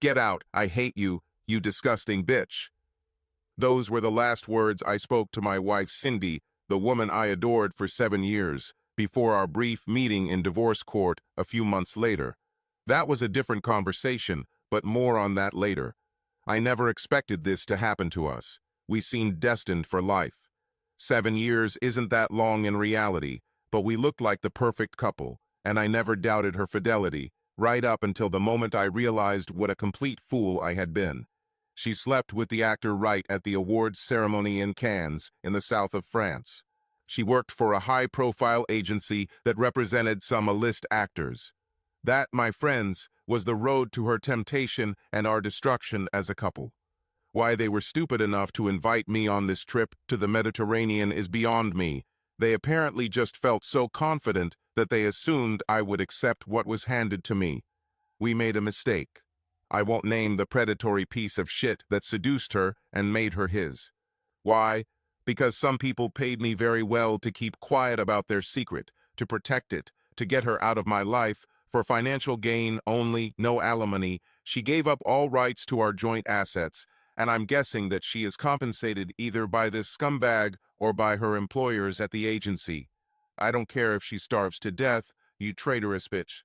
Get out, I hate you, you disgusting bitch." Those were the last words I spoke to my wife Cindy, the woman I adored for 7 years, before our brief meeting in divorce court a few months later. That was a different conversation, but more on that later. I never expected this to happen to us. We seemed destined for life. 7 years isn't that long in reality, but we looked like the perfect couple, and I never doubted her fidelity, right up until the moment I realized what a complete fool I had been. She slept with the actor right at the awards ceremony in Cannes, in the south of France. She worked for a high-profile agency that represented some A-list actors. That, my friends, was the road to her temptation and our destruction as a couple. Why they were stupid enough to invite me on this trip to the Mediterranean is beyond me. They apparently just felt so confident that they assumed I would accept what was handed to me. We made a mistake. I won't name the predatory piece of shit that seduced her and made her his. Why? Because some people paid me very well to keep quiet about their secret, to protect it, to get her out of my life, for financial gain only, no alimony. She gave up all rights to our joint assets, and I'm guessing that she is compensated either by this scumbag or by her employers at the agency. I don't care if she starves to death, you traitorous bitch.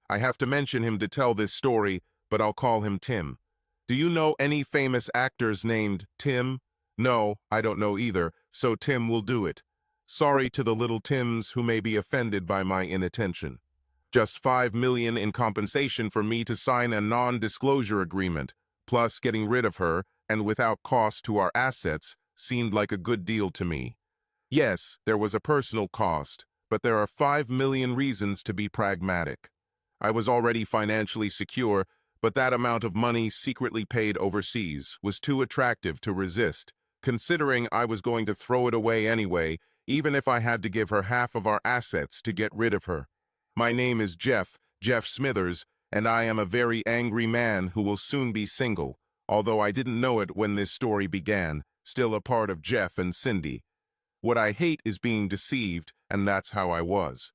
I have to mention him to tell this story, but I'll call him Tim. Do you know any famous actors named Tim? No, I don't know either, so Tim will do it. Sorry to the little Tims who may be offended by my inattention. Just $5 million in compensation for me to sign a non-disclosure agreement, plus getting rid of her, and without cost to our assets, seemed like a good deal to me. Yes, there was a personal cost, but there are 5 million reasons to be pragmatic. I was already financially secure, but that amount of money secretly paid overseas was too attractive to resist, considering I was going to throw it away anyway, even if I had to give her half of our assets to get rid of her. My name is Jeff Smithers, and I am a very angry man who will soon be single, although I didn't know it when this story began, still a part of Jeff and Cindy. What I hate is being deceived, and that's how I was.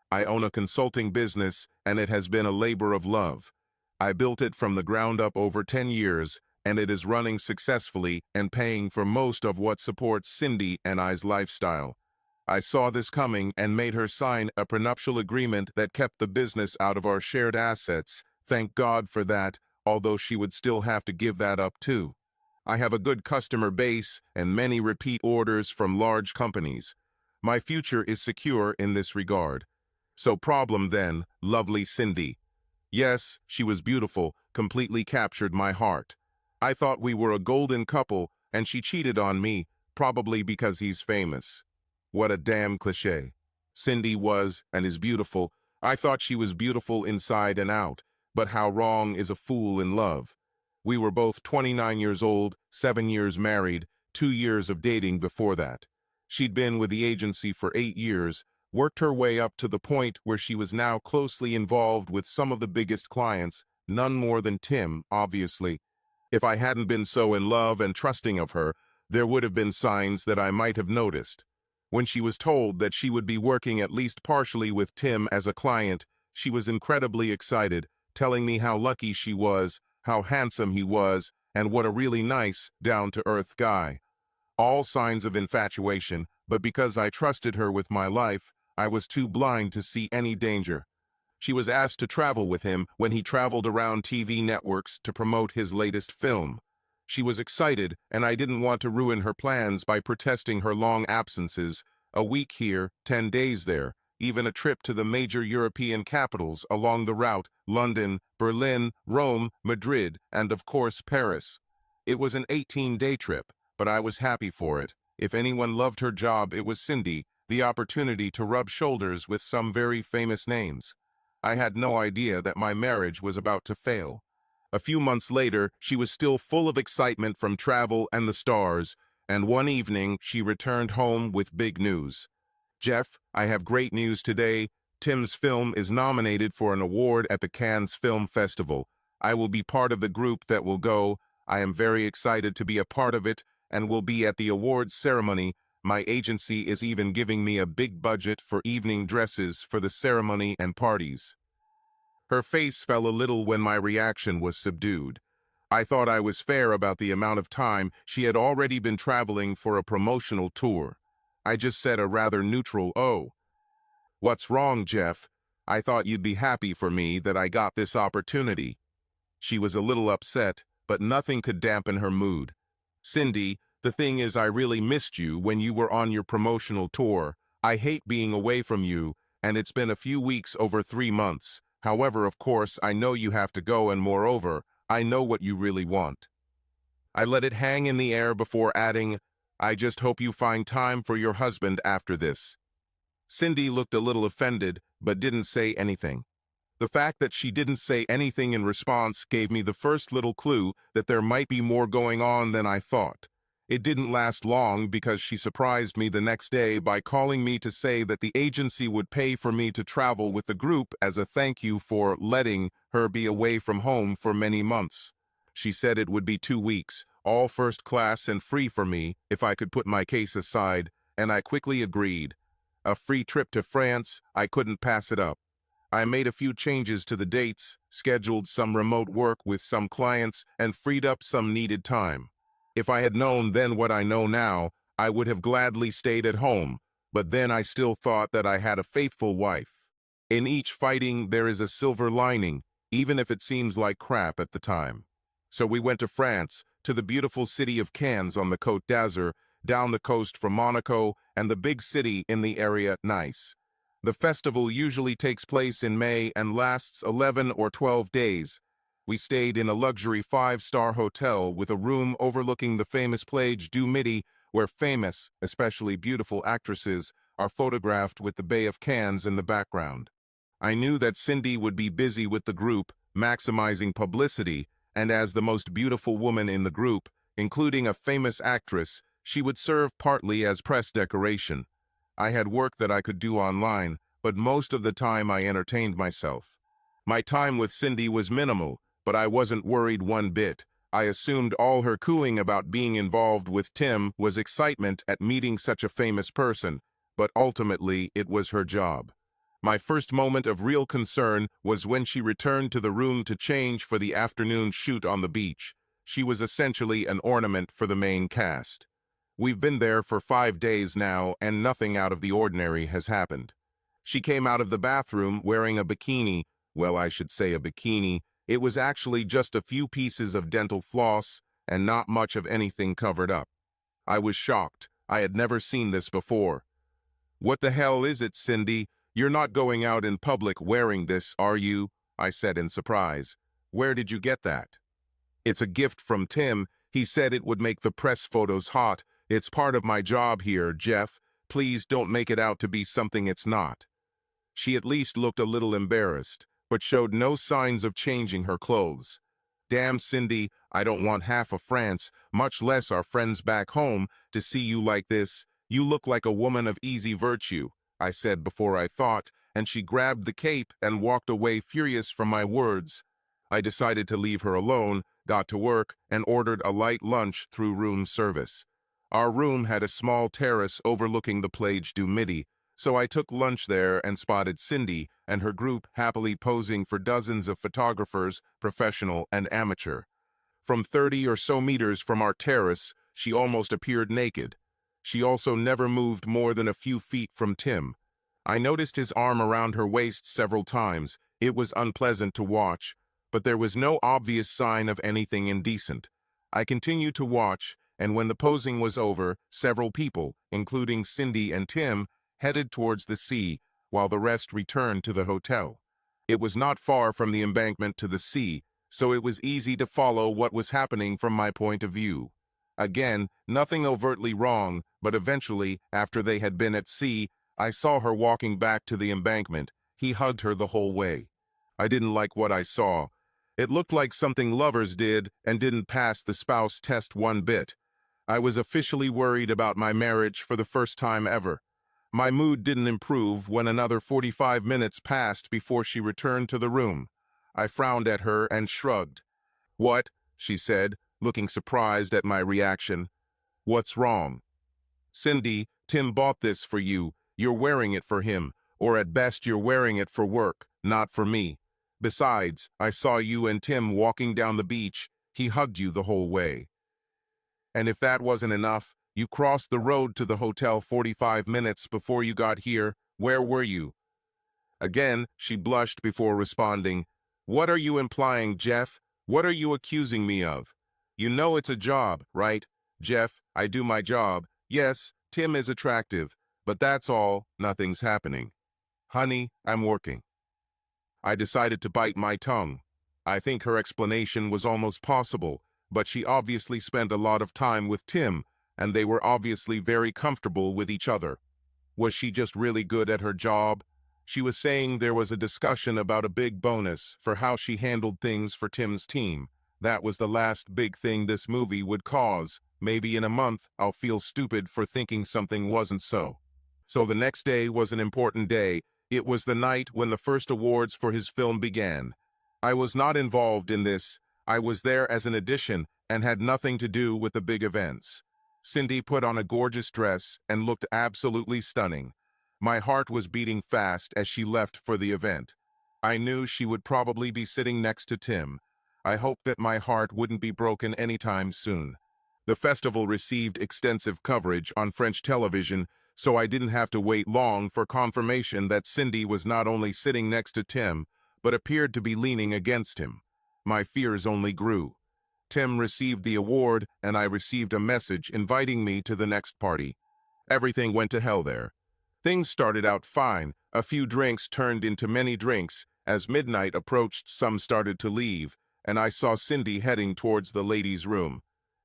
I own a consulting business, and it has been a labor of love. I built it from the ground up over 10 years, and it is running successfully and paying for most of what supports Cindy and I's lifestyle. I saw this coming and made her sign a prenuptial agreement that kept the business out of our shared assets. Thank God for that, although she would still have to give that up too. I have a good customer base and many repeat orders from large companies. My future is secure in this regard. So problem then, lovely Cindy. Yes, she was beautiful, completely captured my heart. I thought we were a golden couple, and she cheated on me, probably because he's famous. What a damn cliché. Cindy was and is beautiful. I thought she was beautiful inside and out, but how wrong is a fool in love? We were both 29 years old, 7 years married, 2 years of dating before that. She'd been with the agency for 8 years, worked her way up to the point where she was now closely involved with some of the biggest clients, none more than Tim, obviously. If I hadn't been so in love and trusting of her, there would have been signs that I might have noticed. When she was told that she would be working at least partially with Tim as a client, she was incredibly excited, telling me how lucky she was, how handsome he was, and what a really nice, down-to-earth guy. All signs of infatuation, but because I trusted her with my life, I was too blind to see any danger. She was asked to travel with him when he traveled around TV networks to promote his latest film. She was excited, and I didn't want to ruin her plans by protesting her long absences, a week here, 10 days there, even a trip to the major European capitals along the route, London, Berlin, Rome, Madrid, and of course Paris. It was an 18-day trip, but I was happy for it. If anyone loved her job, it was Cindy, the opportunity to rub shoulders with some very famous names. I had no idea that my marriage was about to fail. A few months later, she was still full of excitement from travel and the stars, and one evening she returned home with big news. Jeff, I have great news today. Tim's film is nominated for an award at the Cannes Film Festival. I will be part of the group that will go. I am very excited to be a part of it and will be at the awards ceremony. My agency is even giving me a big budget for evening dresses for the ceremony and parties. Her face fell a little when my reaction was subdued. I thought I was fair about the amount of time she had already been traveling for a promotional tour. I just said a rather neutral, "Oh, what's wrong, Jeff? I thought you'd be happy for me that I got this opportunity." She was a little upset, but nothing could dampen her mood. "Cindy, the thing is I really missed you when you were on your promotional tour. I hate being away from you, and it's been a few weeks over 3 months. However, of course, I know you have to go, and moreover, I know what you really want." I let it hang in the air before adding, "I just hope you find time for your husband after this." Cindy looked a little offended, but didn't say anything. The fact that she didn't say anything in response gave me the first little clue that there might be more going on than I thought. It didn't last long because she surprised me the next day by calling me to say that the agency would pay for me to travel with the group as a thank you for letting her be away from home for many months. She said it would be 2 weeks, all first class and free for me if I could put my case aside, and I quickly agreed. A free trip to France, I couldn't pass it up. I made a few changes to the dates, scheduled some remote work with some clients, and freed up some needed time. If I had known then what I know now, I would have gladly stayed at home, but then I still thought that I had a faithful wife. In each fighting, there is a silver lining, even if it seems like crap at the time. So we went to France, to the beautiful city of Cannes on the Côte d'Azur, down the coast from Monaco, and the big city in the area, Nice. The festival usually takes place in May and lasts 11 or 12 days. We stayed in a luxury 5-star hotel with a room overlooking the famous plage du Midi, where famous, especially beautiful actresses, are photographed with the Bay of Cannes in the background. I knew that Cindy would be busy with the group, maximizing publicity, and as the most beautiful woman in the group, including a famous actress, she would serve partly as press decoration. I had work that I could do online, but most of the time I entertained myself. My time with Cindy was minimal, but I wasn't worried one bit. I assumed all her cooing about being involved with Tim was excitement at meeting such a famous person, but ultimately it was her job. My first moment of real concern was when she returned to the room to change for the afternoon shoot on the beach. She was essentially an ornament for the main cast. We've been there for 5 days now, and nothing out of the ordinary has happened. She came out of the bathroom wearing a bikini. Well, I should say a bikini. It was actually just a few pieces of dental floss and not much of anything covered up. I was shocked. I had never seen this before. "What the hell is it, Cindy? You're not going out in public wearing this, are you?" I said in surprise. "Where did you get that?" "It's a gift from Tim. He said it would make the press photos hot. It's part of my job here, Jeff. Please don't make it out to be something it's not." She at least looked a little embarrassed, but showed no signs of changing her clothes. "Damn, Cindy, I don't want half of France, much less our friends back home, to see you like this. You look like a woman of easy virtue," I said before I thought, and she grabbed the cape and walked away furious from my words. I decided to leave her alone, got to work, and ordered a light lunch through room service. Our room had a small terrace overlooking the plage du Midi, so I took lunch there and spotted Cindy and her group happily posing for dozens of photographers, professional and amateur. From 30 or so meters from our terrace, she almost appeared naked. She also never moved more than a few feet from Tim. I noticed his arm around her waist several times. It was unpleasant to watch, but there was no obvious sign of anything indecent. I continued to watch, and when the posing was over, several people, including Cindy and Tim, headed towards the sea, while the rest returned to the hotel. It was not far from the embankment to the sea, so it was easy to follow what was happening from my point of view. Again, nothing overtly wrong, but eventually, after they had been at sea, I saw her walking back to the embankment. He hugged her the whole way. I didn't like what I saw. It looked like something lovers did and didn't pass the spouse test one bit. I was officially worried about my marriage for the first time ever. My mood didn't improve when another 45 minutes passed before she returned to the room. I frowned at her and shrugged. "What?" she said, looking surprised at my reaction. "What's wrong?" "Cindy, Tim bought this for you. You're wearing it for him, or at best you're wearing it for work, not for me. Besides, I saw you and Tim walking down the beach. He hugged you the whole way. And if that wasn't enough, you crossed the road to the hotel 45 minutes before you got here. Where were you? Again, she blushed before responding. What are you implying, Jeff? What are you accusing me of? You know it's a job, right? Jeff, I do my job. Yes, Tim is attractive, but that's all. Nothing's happening. Honey, I'm working. I decided to bite my tongue. I think her explanation was almost possible, but she obviously spent a lot of time with Tim, and they were obviously very comfortable with each other. Was she just really good at her job? She was saying there was a discussion about a big bonus for how she handled things for Tim's team. That was the last big thing this movie would cause. Maybe in a month, I'll feel stupid for thinking something wasn't so. So the next day was an important day. It was the night when the first awards for his film began. I was not involved in this. I was there as an addition and had nothing to do with the big events. Cindy put on a gorgeous dress and looked absolutely stunning. My heart was beating fast as she left for the event. I knew she would probably be sitting next to Tim. I hoped that my heart wouldn't be broken anytime soon. The festival received extensive coverage on French television, so I didn't have to wait long for confirmation that Cindy was not only sitting next to Tim, but appeared to be leaning against him. My fears only grew. Tim received the award, and I received a message inviting me to the next party. Everything went to hell there. Things started out fine. A few drinks turned into many drinks. As midnight approached, some started to leave, and I saw Cindy heading towards the ladies' room.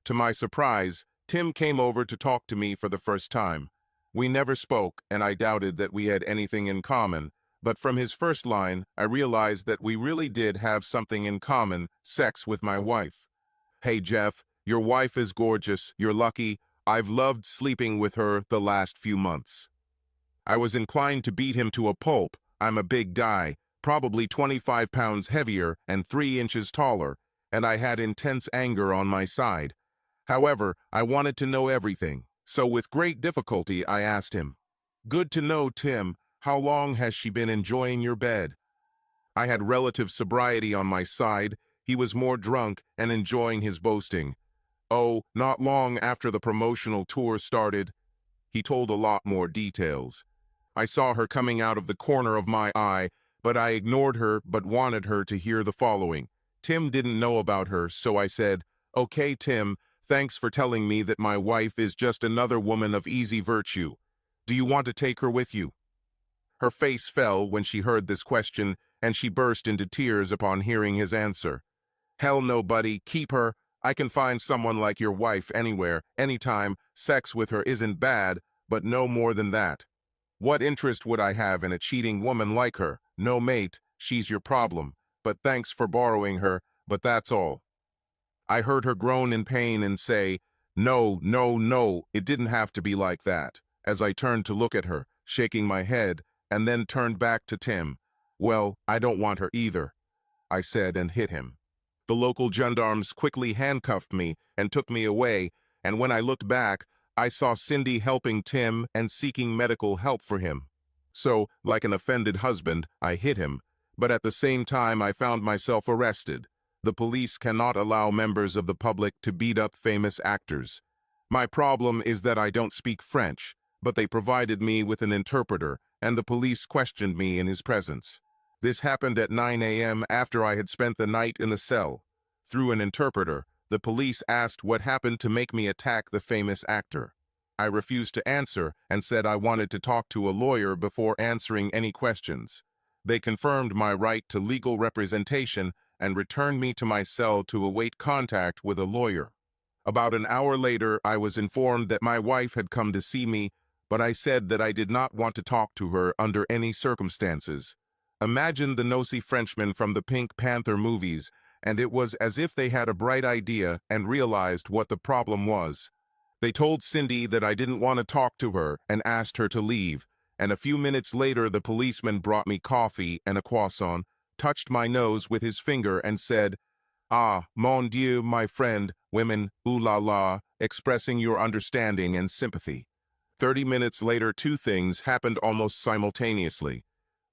To my surprise, Tim came over to talk to me for the first time. We never spoke, and I doubted that we had anything in common, but from his first line, I realized that we really did have something in common: sex with my wife. Hey Jeff, your wife is gorgeous, you're lucky. I've loved sleeping with her the last few months. I was inclined to beat him to a pulp. I'm a big guy, probably 25 pounds heavier and 3 inches taller, and I had intense anger on my side. However, I wanted to know everything, so with great difficulty I asked him, "Good to know, Tim. How long has she been enjoying your bed?" I had relative sobriety on my side. He was more drunk and enjoying his boasting. "Oh, not long after the promotional tour started." He told a lot more details. I saw her coming out of the corner of my eye, but I ignored her but wanted her to hear the following. Tim didn't know about her, so I said, "Okay, Tim, thanks for telling me that my wife is just another woman of easy virtue. Do you want to take her with you?" Her face fell when she heard this question, and she burst into tears upon hearing his answer. "Hell no, buddy, keep her. I can find someone like your wife anywhere, anytime. Sex with her isn't bad, but no more than that. What interest would I have in a cheating woman like her? No, mate, she's your problem. But thanks for borrowing her, but that's all." I heard her groan in pain and say, "No, no, no, it didn't have to be like that," as I turned to look at her, shaking my head, and then turned back to Tim. "Well, I don't want her either," I said and hit him. The local gendarmes quickly handcuffed me and took me away, and when I looked back, I saw Cindy helping Tim and seeking medical help for him. So, like an offended husband, I hit him, but at the same time I found myself arrested. The police cannot allow members of the public to beat up famous actors. My problem is that I don't speak French, but they provided me with an interpreter, and the police questioned me in his presence. This happened at 9 a.m. after I had spent the night in the cell. Through an interpreter, the police asked what happened to make me attack the famous actor. I refused to answer and said I wanted to talk to a lawyer before answering any questions. They confirmed my right to legal representation and returned me to my cell to await contact with a lawyer. About an hour later, I was informed that my wife had come to see me, but I said that I did not want to talk to her under any circumstances. Imagine the nosy Frenchmen from the Pink Panther movies, and it was as if they had a bright idea and realized what the problem was. They told Cindy that I didn't want to talk to her and asked her to leave, and a few minutes later the policeman brought me coffee and a croissant, touched my nose with his finger and said, "Ah, mon Dieu, my friend, women, ooh la la," expressing your understanding and sympathy. 30 minutes later, two things happened almost simultaneously.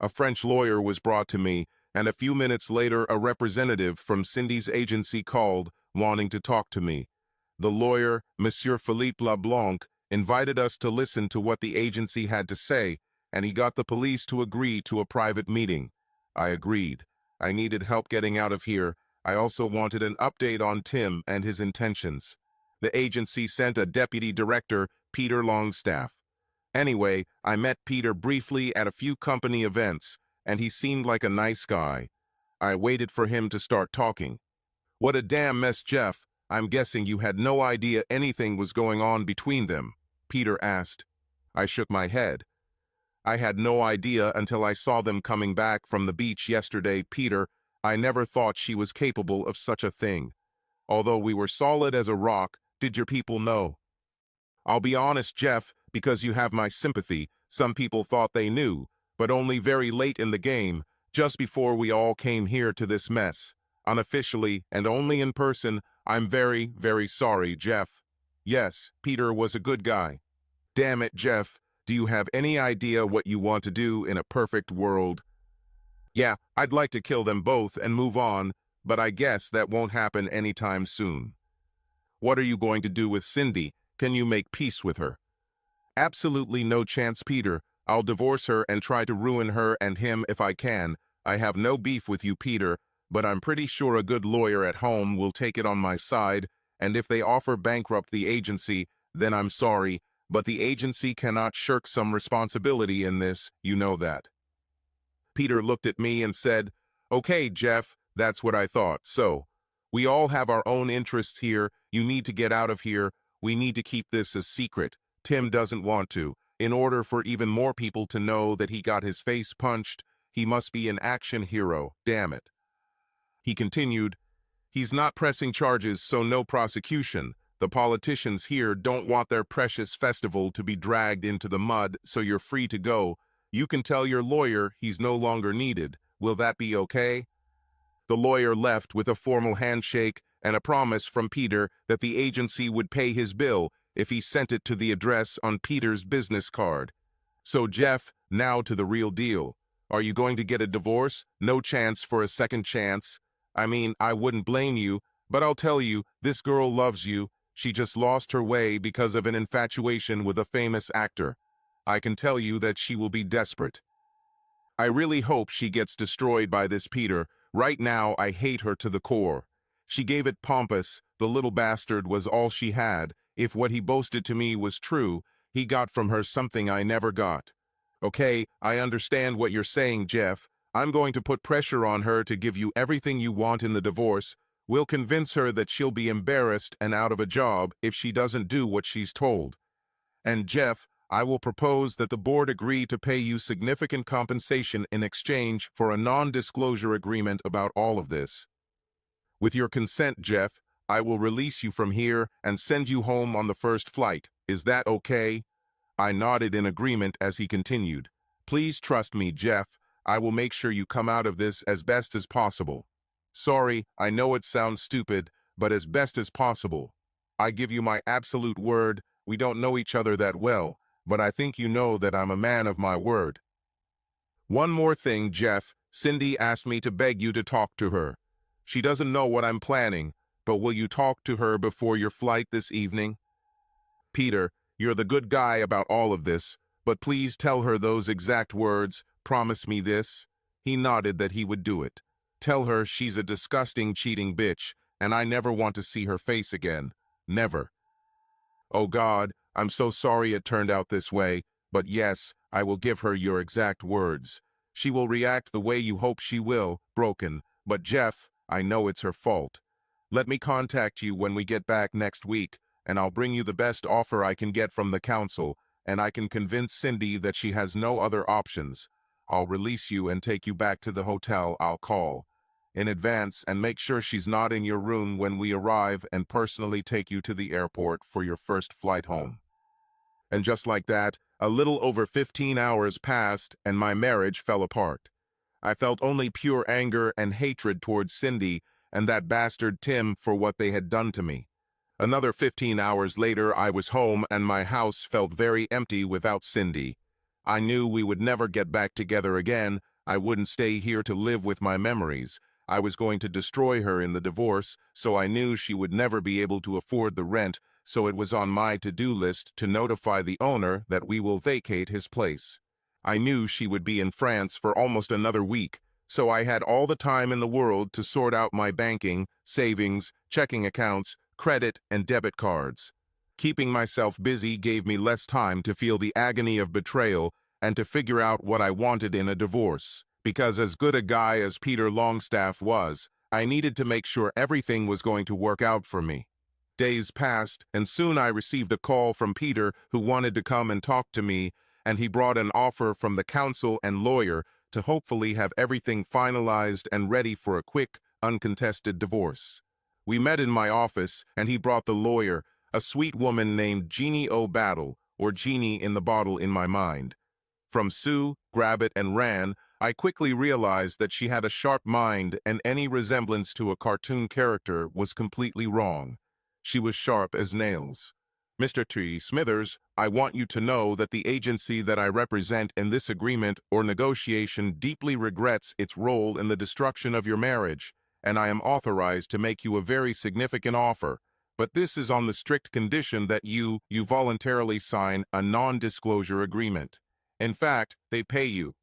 A French lawyer was brought to me, and a few minutes later a representative from Cindy's agency called, wanting to talk to me. The lawyer, Monsieur Philippe Leblanc, invited us to listen to what the agency had to say, and he got the police to agree to a private meeting. I agreed. I needed help getting out of here. I also wanted an update on Tim and his intentions. The agency sent a deputy director, Peter Longstaff. Anyway, I met Peter briefly at a few company events, and he seemed like a nice guy. I waited for him to start talking. "What a damn mess, Jeff. I'm guessing you had no idea anything was going on between them," Peter asked. I shook my head. "I had no idea until I saw them coming back from the beach yesterday, Peter. I never thought she was capable of such a thing. Although we were solid as a rock, did your people know?" "I'll be honest, Jeff, because you have my sympathy. Some people thought they knew, but only very late in the game, just before we all came here to this mess. Unofficially, and only in person, I'm very, very sorry, Jeff." "Yes, Peter was a good guy." "Damn it, Jeff. Do you have any idea what you want to do in a perfect world?" "Yeah, I'd like to kill them both and move on, but I guess that won't happen anytime soon." "What are you going to do with Cindy? Can you make peace with her?" "Absolutely no chance, Peter. I'll divorce her and try to ruin her and him if I can. I have no beef with you, Peter, but I'm pretty sure a good lawyer at home will take it on my side, and if they offer bankrupt the agency, then I'm sorry, but the agency cannot shirk some responsibility in this, you know that." Peter looked at me and said, "Okay, Jeff, that's what I thought. So, we all have our own interests here. You need to get out of here. We need to keep this a secret. Tim doesn't want to. In order for even more people to know that he got his face punched, he must be an action hero, damn it." He continued, "He's not pressing charges, so no prosecution. The politicians here don't want their precious festival to be dragged into the mud, so you're free to go. You can tell your lawyer he's no longer needed. Will that be okay?" The lawyer left with a formal handshake and a promise from Peter that the agency would pay his bill if he sent it to the address on Peter's business card. "So, Jeff, now to the real deal. Are you going to get a divorce? No chance for a second chance? I mean, I wouldn't blame you, but I'll tell you, this girl loves you. She just lost her way because of an infatuation with a famous actor. I can tell you that she will be desperate. I really hope she gets destroyed by this Peter. Right now, I hate her to the core. She gave it pompous. The little bastard was all she had. If what he boasted to me was true, he got from her something I never got. Okay, I understand what you're saying, Jeff. I'm going to put pressure on her to give you everything you want in the divorce. We'll convince her that she'll be embarrassed and out of a job if she doesn't do what she's told. And Jeff, I will propose that the board agree to pay you significant compensation in exchange for a non-disclosure agreement about all of this. With your consent, Jeff, I will release you from here and send you home on the first flight. Is that okay?" I nodded in agreement as he continued, "Please trust me, Jeff. I will make sure you come out of this as best as possible. Sorry, I know it sounds stupid, but as best as possible. I give you my absolute word. We don't know each other that well, but I think you know that I'm a man of my word. One more thing, Jeff. Cindy asked me to beg you to talk to her. She doesn't know what I'm planning, but will you talk to her before your flight this evening? Peter, you're the good guy about all of this, but please tell her those exact words. Promise me this." He nodded that he would do it. "Tell her she's a disgusting, cheating bitch, and I never want to see her face again. Never." "Oh God, I'm so sorry it turned out this way, but yes, I will give her your exact words. She will react the way you hope she will, broken, but Jeff, I know it's her fault. Let me contact you when we get back next week, and I'll bring you the best offer I can get from the council, and I can convince Cindy that she has no other options. I'll release you and take you back to the hotel. I'll call in advance and make sure she's not in your room when we arrive and personally take you to the airport for your first flight home." And just like that, a little over 15 hours passed and my marriage fell apart. I felt only pure anger and hatred towards Cindy and that bastard Tim for what they had done to me. Another 15 hours later, I was home and my house felt very empty without Cindy. I knew we would never get back together again. I wouldn't stay here to live with my memories. I was going to destroy her in the divorce, so I knew she would never be able to afford the rent, so it was on my to-do list to notify the owner that we will vacate his place. I knew she would be in France for almost another week, so I had all the time in the world to sort out my banking, savings, checking accounts, credit, and debit cards. Keeping myself busy gave me less time to feel the agony of betrayal and to figure out what I wanted in a divorce. Because as good a guy as Peter Longstaff was, I needed to make sure everything was going to work out for me. Days passed, and soon I received a call from Peter who wanted to come and talk to me, and he brought an offer from the counsel and lawyer to hopefully have everything finalized and ready for a quick, uncontested divorce. We met in my office, and he brought the lawyer, a sweet woman named Jeannie O'Battle, or Jeannie in the bottle in my mind. From Sue, Grab It, and Ran, I quickly realized that she had a sharp mind and any resemblance to a cartoon character was completely wrong. She was sharp as nails. Mr. T. Smithers, I want you to know that the agency that I represent in this agreement or negotiation deeply regrets its role in the destruction of your marriage, and I am authorized to make you a very significant offer. But this is on the strict condition that you voluntarily sign a non-disclosure agreement. In fact, they pay you.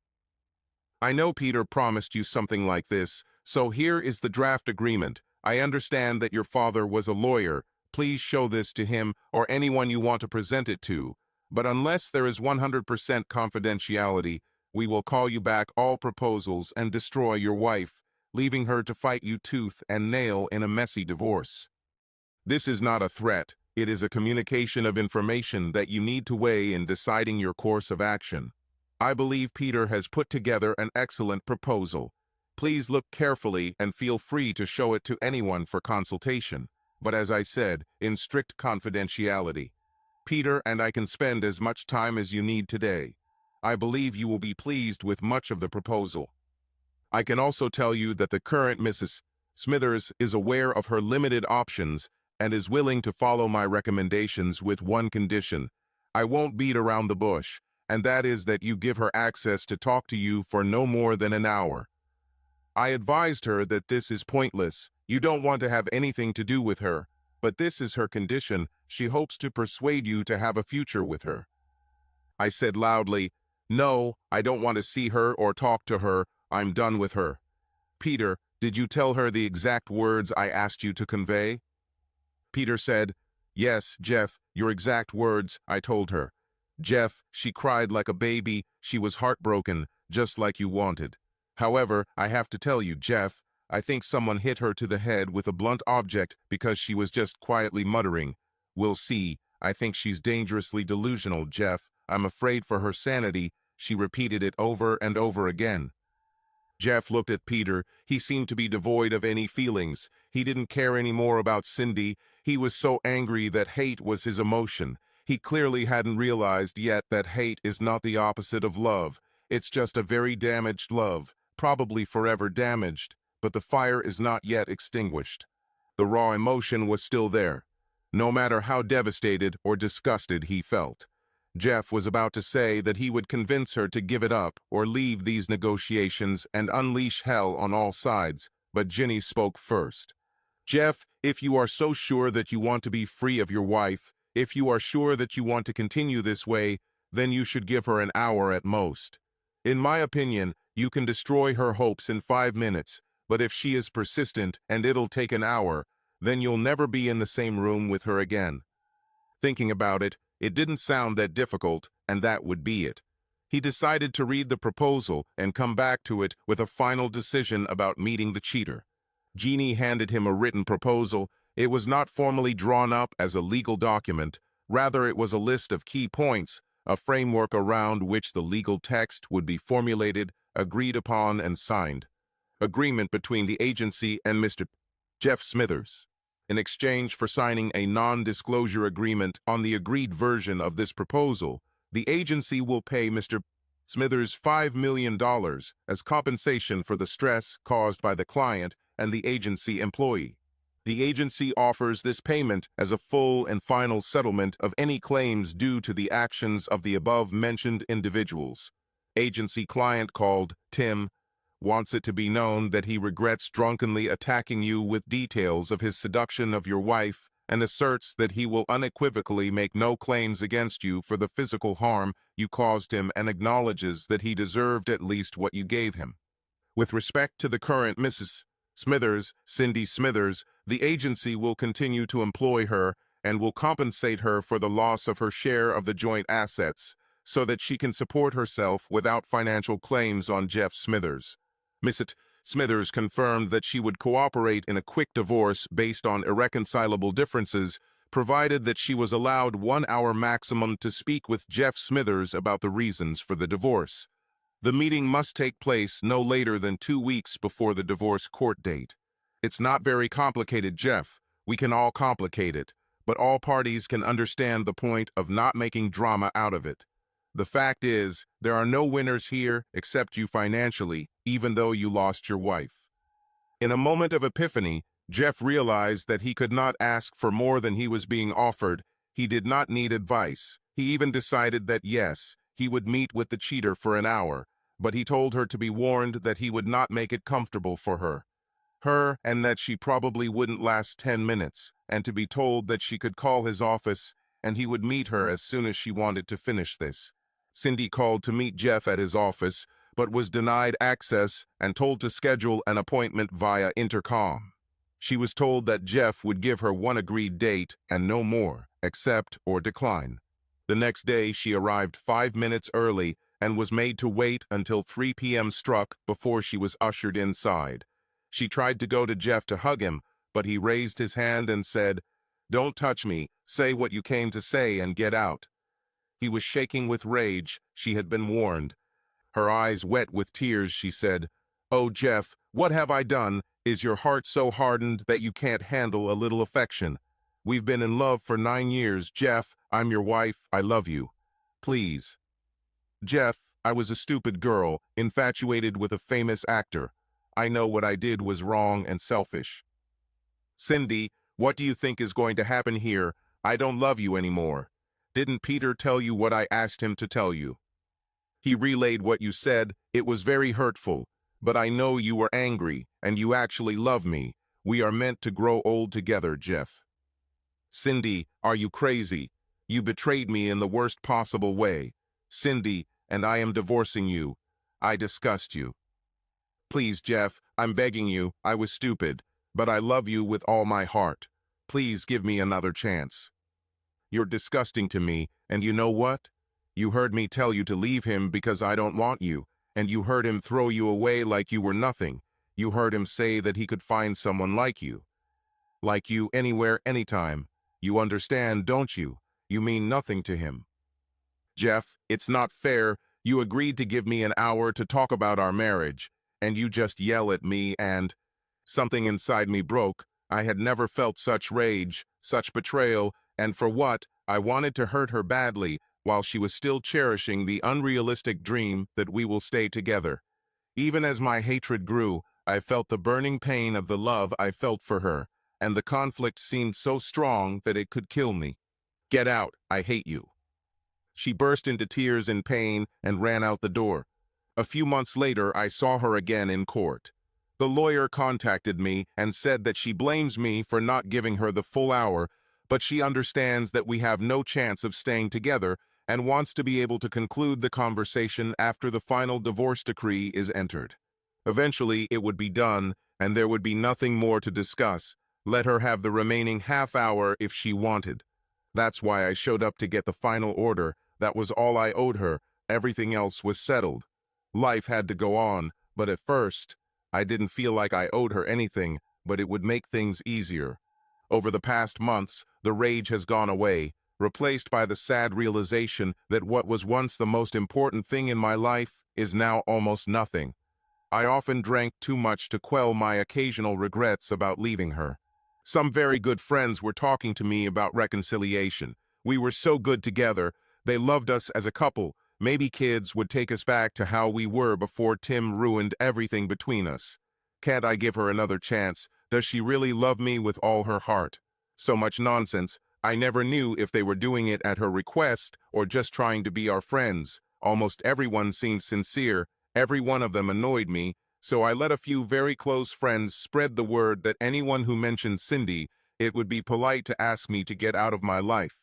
I know Peter promised you something like this, so here is the draft agreement. I understand that your father was a lawyer. Please show this to him or anyone you want to present it to. But unless there is 100% confidentiality, we will call you back all proposals and destroy your wife, leaving her to fight you tooth and nail in a messy divorce. This is not a threat. It is a communication of information that you need to weigh in deciding your course of action. I believe Peter has put together an excellent proposal. Please look carefully and feel free to show it to anyone for consultation, but as I said, in strict confidentiality. Peter and I can spend as much time as you need today. I believe you will be pleased with much of the proposal. I can also tell you that the current Mrs. Smithers is aware of her limited options and is willing to follow my recommendations with one condition. I won't beat around the bush, and that is that you give her access to talk to you for no more than an hour. I advised her that this is pointless. You don't want to have anything to do with her, but this is her condition. She hopes to persuade you to have a future with her. I said loudly, "No, I don't want to see her or talk to her. I'm done with her." Peter, did you tell her the exact words I asked you to convey? Peter said, "Yes, Jeff, your exact words," I told her. "Jeff, she cried like a baby. She was heartbroken, just like you wanted. However, I have to tell you, Jeff, I think someone hit her to the head with a blunt object because she was just quietly muttering. We'll see. I think she's dangerously delusional, Jeff. I'm afraid for her sanity." She repeated it over and over again. Jeff looked at Peter. He seemed to be devoid of any feelings. He didn't care any more about Cindy. He was so angry that hate was his emotion. He clearly hadn't realized yet that hate is not the opposite of love. It's just a very damaged love, probably forever damaged, but the fire is not yet extinguished. The raw emotion was still there, no matter how devastated or disgusted he felt. Jeff was about to say that he would convince her to give it up or leave these negotiations and unleash hell on all sides, but Ginny spoke first. "Jeff, if you are so sure that you want to be free of your wife, if you are sure that you want to continue this way, then you should give her an hour at most. In my opinion, you can destroy her hopes in 5 minutes, but if she is persistent and it'll take an hour, then you'll never be in the same room with her again." Thinking about it, it didn't sound that difficult, and that would be it. He decided to read the proposal and come back to it with a final decision about meeting the cheater. Jeannie handed him a written proposal. It was not formally drawn up as a legal document. Rather, it was a list of key points, a framework around which the legal text would be formulated, agreed upon, and signed. Agreement between the agency and Mr. Jeff Smithers. In exchange for signing a non-disclosure agreement on the agreed version of this proposal, the agency will pay Mr. Smithers $5 million as compensation for the stress caused by the client and the agency employee. The agency offers this payment as a full and final settlement of any claims due to the actions of the above-mentioned individuals. Agency client called Tim wants it to be known that he regrets drunkenly attacking you with details of his seduction of your wife and asserts that he will unequivocally make no claims against you for the physical harm you caused him and acknowledges that he deserved at least what you gave him. With respect to the current Mrs. Smithers, Cindy Smithers, the agency will continue to employ her and will compensate her for the loss of her share of the joint assets so that she can support herself without financial claims on Jeff Smithers. Mrs. Smithers confirmed that she would cooperate in a quick divorce based on irreconcilable differences, provided that she was allowed 1 hour maximum to speak with Jeff Smithers about the reasons for the divorce. The meeting must take place no later than 2 weeks before the divorce court date. It's not very complicated, Jeff. We can all complicate it, but all parties can understand the point of not making drama out of it. The fact is, there are no winners here except you financially, even though you lost your wife. In a moment of epiphany, Jeff realized that he could not ask for more than he was being offered. He did not need advice. He even decided that yes, he would meet with the cheater for an hour, but he told her to be warned that he would not make it comfortable for her, and that she probably wouldn't last 10 minutes, and to be told that she could call his office and he would meet her as soon as she wanted to finish this. Cindy called to meet Jeff at his office, but was denied access and told to schedule an appointment via intercom. She was told that Jeff would give her one agreed date and no more, accept or decline. The next day, she arrived 5 minutes early and was made to wait until 3 p.m. struck before she was ushered inside. She tried to go to Jeff to hug him, but he raised his hand and said, "Don't touch me, say what you came to say and get out." He was shaking with rage. She had been warned. Her eyes wet with tears, she said, "Oh, Jeff, what have I done? Is your heart so hardened that you can't handle a little affection? We've been in love for 9 years, Jeff. I'm your wife. I love you. Please." "Jeff, I was a stupid girl, infatuated with a famous actor. I know what I did was wrong and selfish." "Cindy, what do you think is going to happen here? I don't love you anymore. Didn't Peter tell you what I asked him to tell you? He relayed what you said. It was very hurtful, but I know you were angry, and you actually love me. We are meant to grow old together, Jeff." "Cindy, are you crazy? You betrayed me in the worst possible way. Cindy, and I am divorcing you. I disgust you. Please, Jeff, I'm begging you, I was stupid, but I love you with all my heart. Please give me another chance. You're disgusting to me, and you know what? You heard me tell you to leave him because I don't want you, and you heard him throw you away like you were nothing. You heard him say that he could find someone like you anywhere, anytime. You understand, don't you? You mean nothing to him. Jeff, it's not fair. You agreed to give me an hour to talk about our marriage, and you just yell at me and... Something inside me broke. I had never felt such rage, such betrayal, and for what? I wanted to hurt her badly while she was still cherishing the unrealistic dream that we will stay together. Even as my hatred grew, I felt the burning pain of the love I felt for her, and the conflict seemed so strong that it could kill me. Get out, I hate you. She burst into tears in pain and ran out the door. A few months later, I saw her again in court. The lawyer contacted me and said that she blames me for not giving her the full hour, but she understands that we have no chance of staying together and wants to be able to conclude the conversation after the final divorce decree is entered. Eventually, it would be done, and there would be nothing more to discuss. Let her have the remaining half hour if she wanted. That's why I showed up to get the final order. That was all I owed her. Everything else was settled. Life had to go on, but at first, I didn't feel like I owed her anything, but it would make things easier. Over the past months, the rage has gone away, replaced by the sad realization that what was once the most important thing in my life is now almost nothing. I often drank too much to quell my occasional regrets about leaving her. Some very good friends were talking to me about reconciliation. We were so good together. They loved us as a couple. Maybe kids would take us back to how we were before Tim ruined everything between us. Can't I give her another chance? Does she really love me with all her heart? So much nonsense. I never knew if they were doing it at her request or just trying to be our friends. Almost everyone seemed sincere. Every one of them annoyed me. So I let a few very close friends spread the word that anyone who mentioned Cindy, it would be polite to ask me to get out of my life.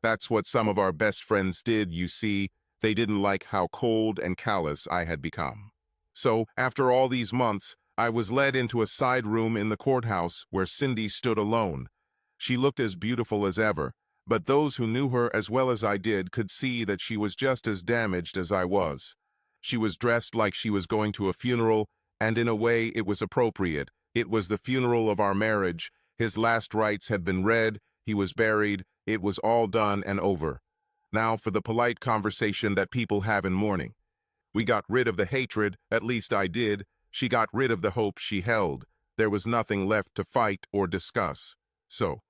That's what some of our best friends did, you see. They didn't like how cold and callous I had become. So, after all these months, I was led into a side room in the courthouse where Cindy stood alone. She looked as beautiful as ever, but those who knew her as well as I did could see that she was just as damaged as I was. She was dressed like she was going to a funeral, and in a way it was appropriate. It was the funeral of our marriage. His last rites had been read, he was buried, it was all done and over. Now for the polite conversation that people have in mourning. We got rid of the hatred, at least I did. She got rid of the hope she held. There was nothing left to fight or discuss. So,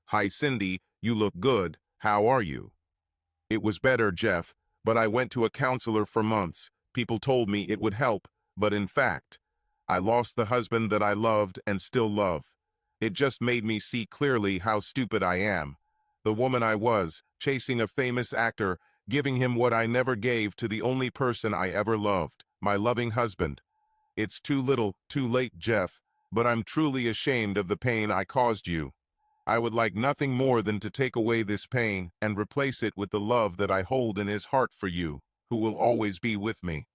"Hi Cindy, you look good. How are you?" It was better, Jeff, but I went to a counselor for months. People told me it would help, but in fact, I lost the husband that I loved and still love. It just made me see clearly how stupid I am. The woman I was, chasing a famous actor, giving him what I never gave to the only person I ever loved, my loving husband. It's too little, too late, Jeff, but I'm truly ashamed of the pain I caused you. I would like nothing more than to take away this pain and replace it with the love that I hold in his heart for you, who will always be with me.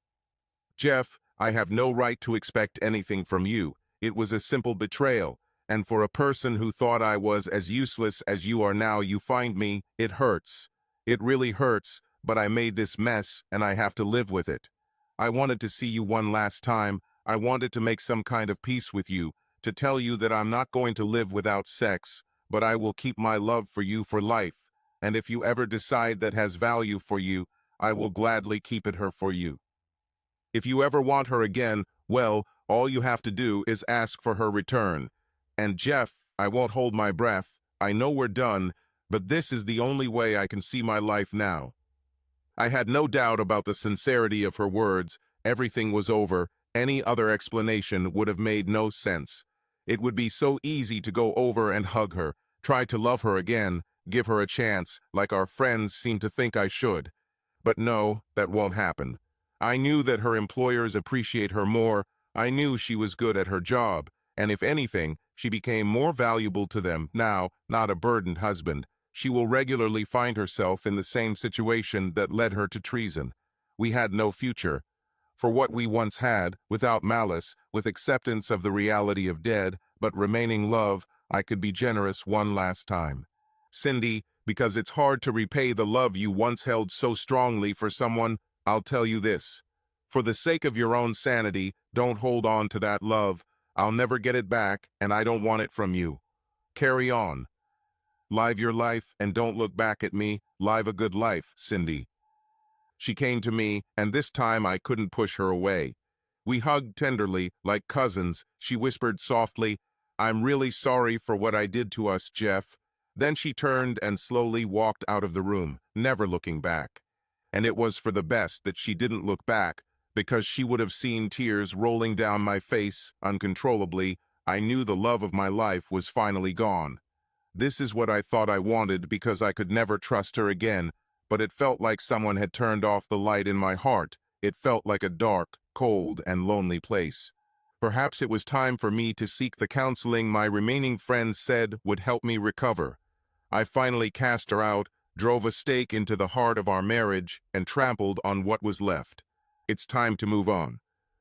Jeff, I have no right to expect anything from you. It was a simple betrayal, and for a person who thought I was as useless as you are now, you find me, it hurts. It really hurts, but I made this mess and I have to live with it. I wanted to see you one last time. I wanted to make some kind of peace with you, to tell you that I'm not going to live without sex, but I will keep my love for you for life, and if you ever decide that has value for you, I will gladly keep it her for you. If you ever want her again, well, all you have to do is ask for her return. And Jeff, I won't hold my breath. I know we're done, but this is the only way I can see my life now. I had no doubt about the sincerity of her words. Everything was over. Any other explanation would have made no sense. It would be so easy to go over and hug her, try to love her again, give her a chance, like our friends seem to think I should. But no, that won't happen. I knew that her employers appreciate her more. I knew she was good at her job, and if anything, she became more valuable to them now, not a burdened husband. She will regularly find herself in the same situation that led her to treason. We had no future. For what we once had, without malice, with acceptance of the reality of dead, but remaining love, I could be generous one last time. Cindy, because it's hard to repay the love you once held so strongly for someone, I'll tell you this. For the sake of your own sanity, don't hold on to that love. I'll never get it back, and I don't want it from you. Carry on. Live your life, and don't look back at me. Live a good life, Cindy. She came to me, and this time I couldn't push her away. We hugged tenderly, like cousins. She whispered softly, "I'm really sorry for what I did to us, Jeff." Then she turned and slowly walked out of the room, never looking back. And it was for the best that she didn't look back, because she would have seen tears rolling down my face uncontrollably. I knew the love of my life was finally gone. This is what I thought I wanted because I could never trust her again, but it felt like someone had turned off the light in my heart. It felt like a dark, cold, and lonely place. Perhaps it was time for me to seek the counseling my remaining friends said would help me recover. I finally cast her out, drove a stake into the heart of our marriage, and trampled on what was left. It's time to move on.